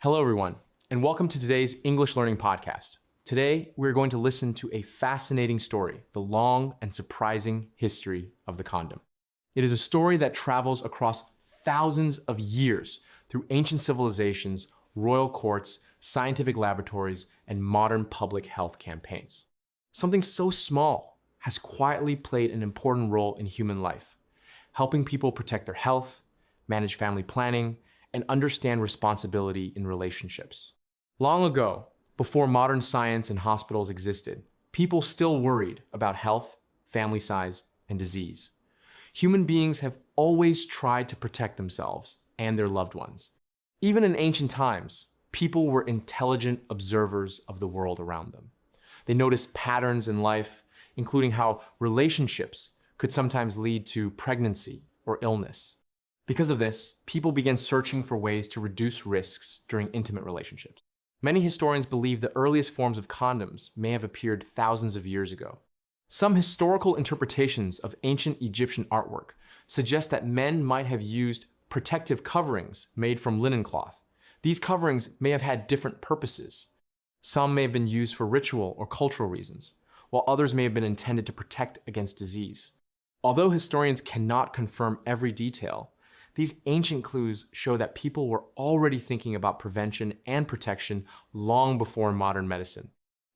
Hello, everyone, and welcome to today's English Learning Podcast. Today, we're going to listen to a fascinating story, the long and surprising history of the condom. It is a story that travels across thousands of years through ancient civilizations, royal courts, scientific laboratories, and modern public health campaigns. Something so small has quietly played an important role in human life, helping people protect their health, manage family planning, and understand responsibility in relationships. Long ago, before modern science and hospitals existed, people still worried about health, family size, and disease. Human beings have always tried to protect themselves and their loved ones. Even in ancient times, people were intelligent observers of the world around them. They noticed patterns in life, including how relationships could sometimes lead to pregnancy or illness. Because of this, people began searching for ways to reduce risks during intimate relationships. Many historians believe the earliest forms of condoms may have appeared thousands of years ago. Some historical interpretations of ancient Egyptian artwork suggest that men might have used protective coverings made from linen cloth. These coverings may have had different purposes. Some may have been used for ritual or cultural reasons, while others may have been intended to protect against disease. Although historians cannot confirm every detail, these ancient clues show that people were already thinking about prevention and protection long before modern medicine.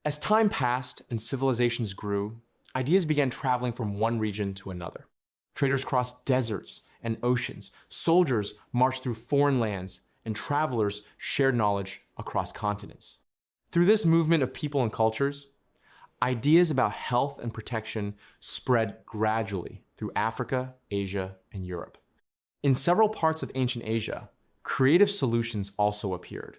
As time passed and civilizations grew, ideas began traveling from one region to another. Traders crossed deserts and oceans, soldiers marched through foreign lands, and travelers shared knowledge across continents. Through this movement of people and cultures, ideas about health and protection spread gradually through Africa, Asia, and Europe. In several parts of ancient Asia, creative solutions also appeared.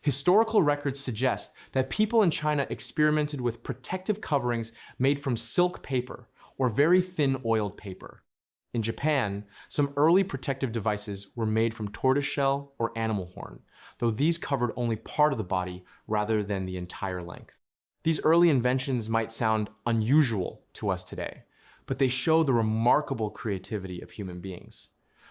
Historical records suggest that people in China experimented with protective coverings made from silk paper or very thin oiled paper. In Japan, some early protective devices were made from tortoiseshell or animal horn, though these covered only part of the body rather than the entire length. These early inventions might sound unusual to us today, but they show the remarkable creativity of human beings.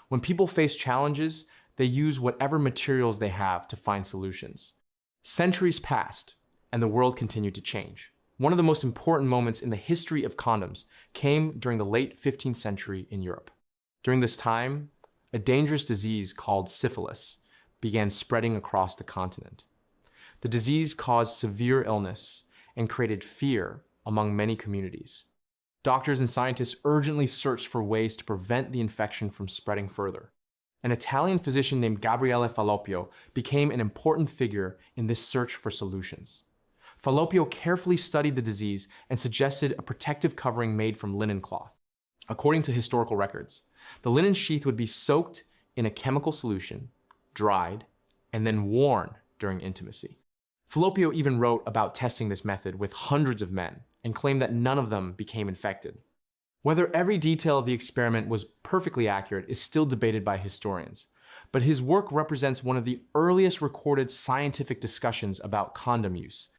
When people face challenges, they use whatever materials they have to find solutions. Centuries passed, and the world continued to change. One of the most important moments in the history of condoms came during the late 15th century in Europe. During this time, a dangerous disease called syphilis began spreading across the continent. The disease caused severe illness and created fear among many communities. Doctors and scientists urgently searched for ways to prevent the infection from spreading further. An Italian physician named Gabriele Falloppio became an important figure in this search for solutions. Falloppio carefully studied the disease and suggested a protective covering made from linen cloth. According to historical records, the linen sheath would be soaked in a chemical solution, dried, and then worn during intimacy. Falloppio even wrote about testing this method with hundreds of men and claimed that none of them became infected. Whether every detail of the experiment was perfectly accurate is still debated by historians, but his work represents one of the earliest recorded scientific discussions about condom use.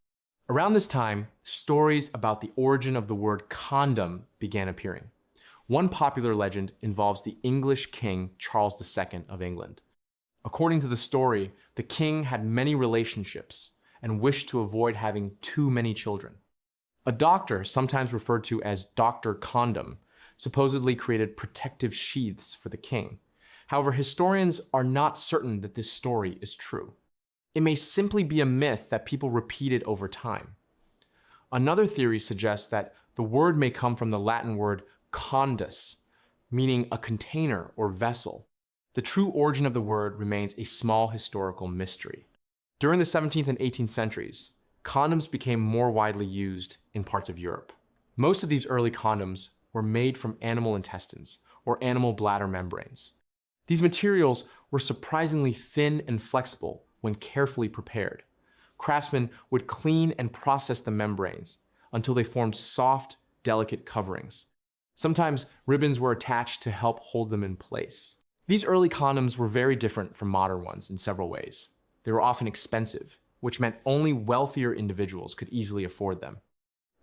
Around this time, stories about the origin of the word condom began appearing. One popular legend involves the English king Charles II of England. According to the story, the king had many relationships and wished to avoid having too many children. A doctor, sometimes referred to as Dr. Condom, supposedly created protective sheaths for the king. However, historians are not certain that this story is true. It may simply be a myth that people repeated over time. Another theory suggests that the word may come from the Latin word condus, meaning a container or vessel. The true origin of the word remains a small historical mystery. During the 17th and 18th centuries, condoms became more widely used in parts of Europe. Most of these early condoms were made from animal intestines or animal bladder membranes. These materials were surprisingly thin and flexible when carefully prepared. Craftsmen would clean and process the membranes until they formed soft, delicate coverings. Sometimes ribbons were attached to help hold them in place. These early condoms were very different from modern ones in several ways. They were often expensive, which meant only wealthier individuals could easily afford them.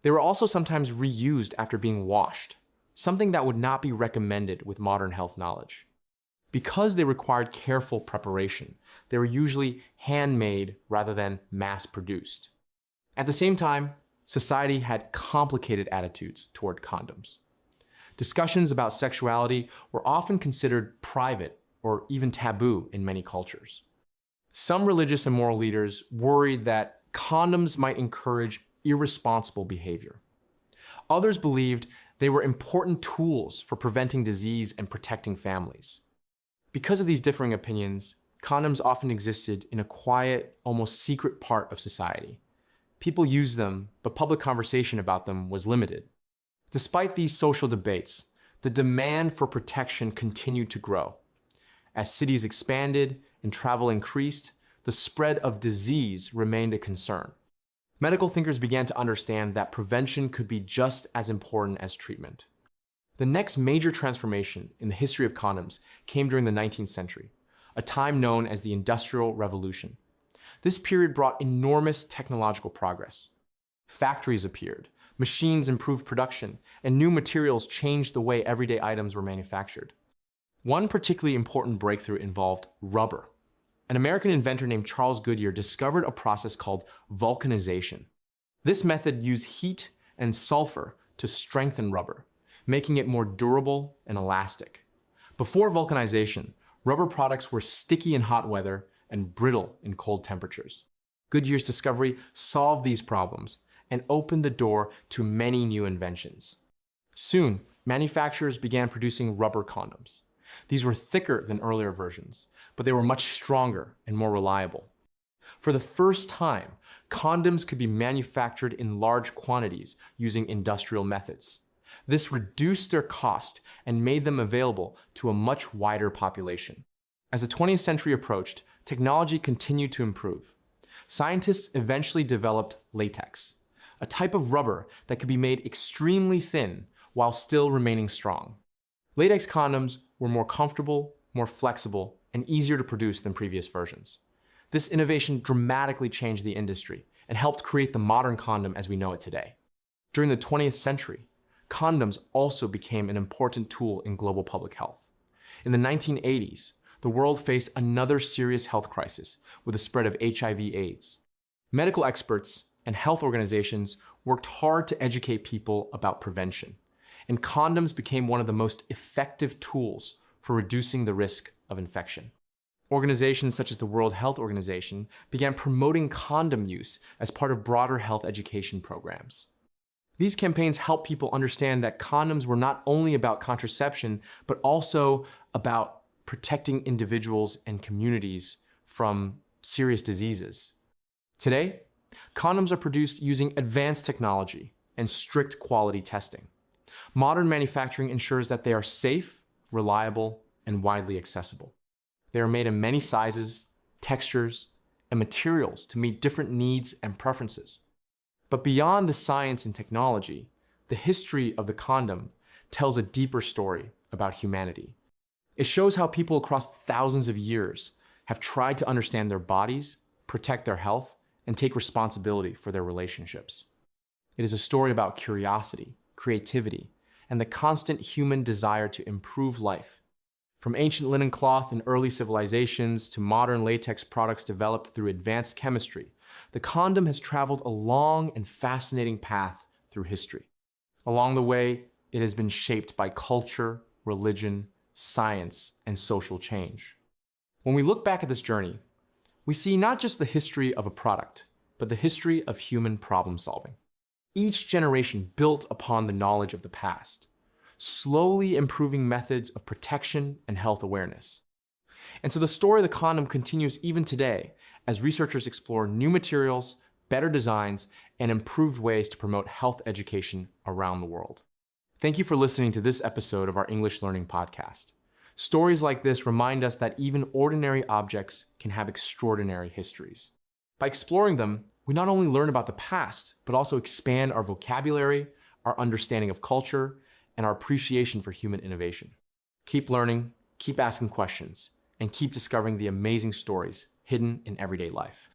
They were also sometimes reused after being washed, something that would not be recommended with modern health knowledge. Because they required careful preparation, they were usually handmade rather than mass-produced. At the same time, society had complicated attitudes toward condoms. Discussions about sexuality were often considered private or even taboo in many cultures. Some religious and moral leaders worried that condoms might encourage irresponsible behavior. Others believed they were important tools for preventing disease and protecting families. Because of these differing opinions, condoms often existed in a quiet, almost secret part of society. People used them, but public conversation about them was limited. Despite these social debates, the demand for protection continued to grow. As cities expanded and travel increased, the spread of disease remained a concern. Medical thinkers began to understand that prevention could be just as important as treatment. The next major transformation in the history of condoms came during the 19th century, a time known as the Industrial Revolution. This period brought enormous technological progress. Factories appeared, machines improved production, and new materials changed the way everyday items were manufactured. One particularly important breakthrough involved rubber. An American inventor named Charles Goodyear discovered a process called vulcanization. This method used heat and sulfur to strengthen rubber, making it more durable and elastic. Before vulcanization, rubber products were sticky in hot weather and brittle in cold temperatures. Goodyear's discovery solved these problems and opened the door to many new inventions. Soon, manufacturers began producing rubber condoms. These were thicker than earlier versions, but they were much stronger and more reliable. For the first time, condoms could be manufactured in large quantities using industrial methods. This reduced their cost and made them available to a much wider population. As the 20th century approached, technology continued to improve. Scientists eventually developed latex, a type of rubber that could be made extremely thin while still remaining strong. Latex condoms were more comfortable, more flexible, and easier to produce than previous versions. This innovation dramatically changed the industry and helped create the modern condom as we know it today. During the 20th century, condoms also became an important tool in global public health. In the 1980s, the world faced another serious health crisis with the spread of HIV/AIDS. Medical experts and health organizations worked hard to educate people about prevention, and condoms became one of the most effective tools for reducing the risk of infection. Organizations such as the World Health Organization began promoting condom use as part of broader health education programs. These campaigns helped people understand that condoms were not only about contraception, but also about protecting individuals and communities from serious diseases. Today, condoms are produced using advanced technology and strict quality testing. Modern manufacturing ensures that they are safe, reliable, and widely accessible. They are made in many sizes, textures, and materials to meet different needs and preferences. But beyond the science and technology, the history of the condom tells a deeper story about humanity. It shows how people across thousands of years have tried to understand their bodies, protect their health, and take responsibility for their relationships. It is a story about curiosity, creativity, and the constant human desire to improve life. From ancient linen cloth in early civilizations to modern latex products developed through advanced chemistry, the condom has traveled a long and fascinating path through history. Along the way, it has been shaped by culture, religion, science, and social change. When we look back at this journey, we see not just the history of a product, but the history of human problem solving. Each generation built upon the knowledge of the past, slowly improving methods of protection and health awareness. And so the story of the condom continues even today as researchers explore new materials, better designs, and improved ways to promote health education around the world. Thank you for listening to this episode of our English Learning Podcast. Stories like this remind us that even ordinary objects can have extraordinary histories. By exploring them, we not only learn about the past, but also expand our vocabulary, our understanding of culture, and our appreciation for human innovation. Keep learning, keep asking questions, and keep discovering the amazing stories hidden in everyday life.